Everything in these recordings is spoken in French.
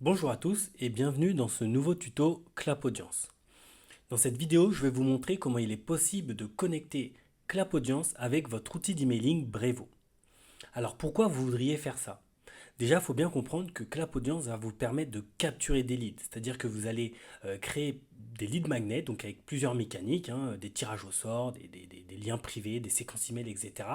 Bonjour à tous et bienvenue dans ce nouveau tuto Clap Audience. Dans cette vidéo, je vais vous montrer comment il est possible de connecter Clap Audience avec votre outil d'emailing Brevo. Alors pourquoi vous voudriez faire ça? Déjà, il faut bien comprendre que Clap Audience va vous permettre de capturer des leads, c'est-à-dire que vous allez créer des leads magnets, donc avec plusieurs mécaniques, des tirages au sort, des liens privés, des séquences email, etc.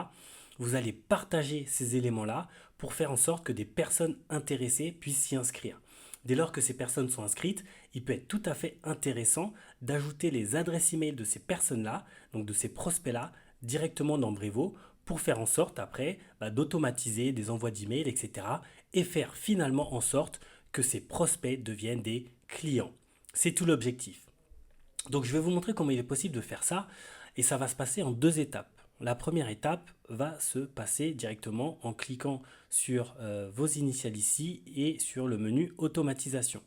Vous allez partager ces éléments-là pour faire en sorte que des personnes intéressées puissent s'y inscrire. Dès lors que ces personnes sont inscrites, il peut être tout à fait intéressant d'ajouter les adresses email de ces personnes-là, donc de ces prospects-là, directement dans Brevo pour faire en sorte après d'automatiser des envois d'email, etc. et faire finalement en sorte que ces prospects deviennent des clients. C'est tout l'objectif. Donc je vais vous montrer comment il est possible de faire ça et ça va se passer en deux étapes. La première étape va se passer directement en cliquant sur vos initiales ici et sur le menu automatisation.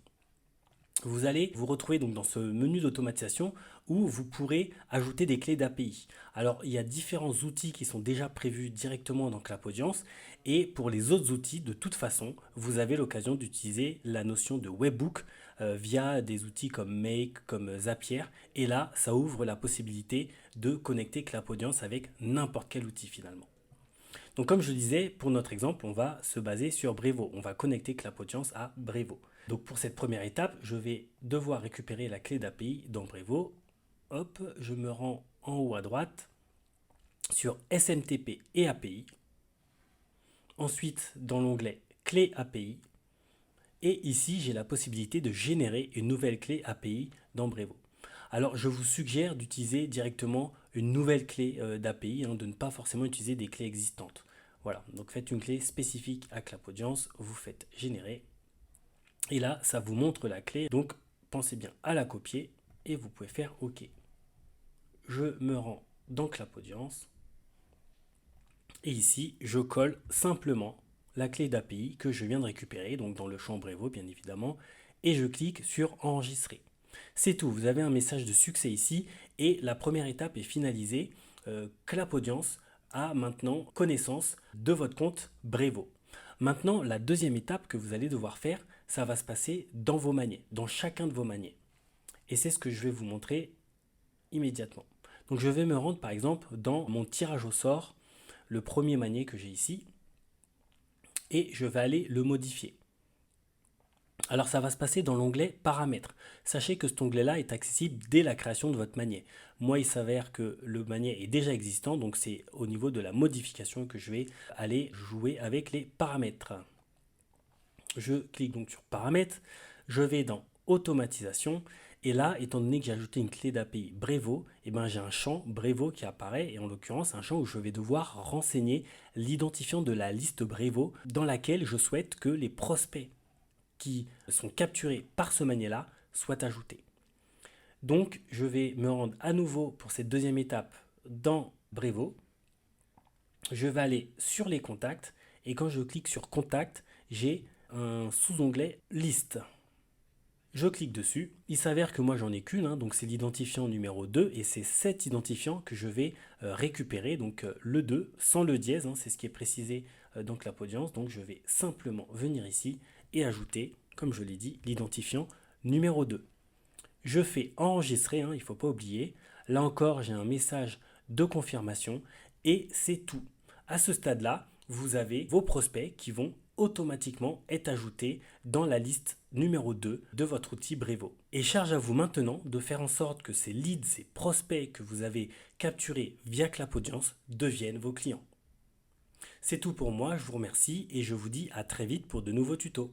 Vous allez vous retrouver donc dans ce menu d'automatisation où vous pourrez ajouter des clés d'API. Alors il y a différents outils qui sont déjà prévus directement dans Clap Audience et pour les autres outils de toute façon vous avez l'occasion d'utiliser la notion de webhook via des outils comme Make, comme Zapier et là ça ouvre la possibilité de connecter Clap Audience avec n'importe quel outil finalement. Donc comme je disais, pour notre exemple, on va se baser sur Brevo. On va connecter Clap Audience à Brevo. Donc pour cette première étape, je vais devoir récupérer la clé d'API dans Brevo. Hop, je me rends en haut à droite sur SMTP et API. Ensuite, dans l'onglet Clé API. Et ici, j'ai la possibilité de générer une nouvelle clé API dans Brevo. Alors, je vous suggère d'utiliser directement une nouvelle clé d'API, de ne pas forcément utiliser des clés existantes. Voilà, donc faites une clé spécifique à Clap Audience, vous faites générer. Et là, ça vous montre la clé, donc pensez bien à la copier et vous pouvez faire OK. Je me rends dans Clap Audience et ici, je colle simplement la clé d'API que je viens de récupérer, donc dans le champ Brevo bien évidemment, et je clique sur enregistrer. C'est tout, vous avez un message de succès ici et la première étape est finalisée. Clap Audience a maintenant connaissance de votre compte Brevo. Maintenant, la deuxième étape que vous allez devoir faire, ça va se passer dans vos maniets, dans chacun de vos maniets. Et c'est ce que je vais vous montrer immédiatement. Donc je vais me rendre par exemple dans mon tirage au sort, le premier maniet que j'ai ici, et je vais aller le modifier. Alors ça va se passer dans l'onglet paramètres. Sachez que cet onglet-là est accessible dès la création de votre maniet. Moi, il s'avère que le maniet est déjà existant, donc c'est au niveau de la modification que je vais aller jouer avec les paramètres. Je clique donc sur paramètres, je vais dans automatisation et là, étant donné que j'ai ajouté une clé d'API Brevo, j'ai un champ Brevo qui apparaît et en l'occurrence un champ où je vais devoir renseigner l'identifiant de la liste Brevo dans laquelle je souhaite que les prospects qui sont capturés par ce maniet-là soient ajoutés. Donc, je vais me rendre à nouveau pour cette deuxième étape dans Brevo. Je vais aller sur les contacts et quand je clique sur contact, j'ai un sous-onglet liste. Je clique dessus. Il s'avère que moi j'en ai qu'une, donc c'est l'identifiant numéro 2 et c'est cet identifiant que je vais récupérer, donc le 2 sans le dièse, c'est ce qui est précisé dans Clap Audience. Donc je vais simplement venir ici et ajouter, comme je l'ai dit, l'identifiant numéro 2. Je fais enregistrer, il ne faut pas oublier. Là encore, j'ai un message de confirmation et c'est tout. À ce stade-là, vous avez vos prospects qui vont automatiquement être ajoutés dans la liste numéro 2 de votre outil Brevo. Et charge à vous maintenant de faire en sorte que ces leads, ces prospects que vous avez capturés via Clap Audience deviennent vos clients. C'est tout pour moi, je vous remercie et je vous dis à très vite pour de nouveaux tutos.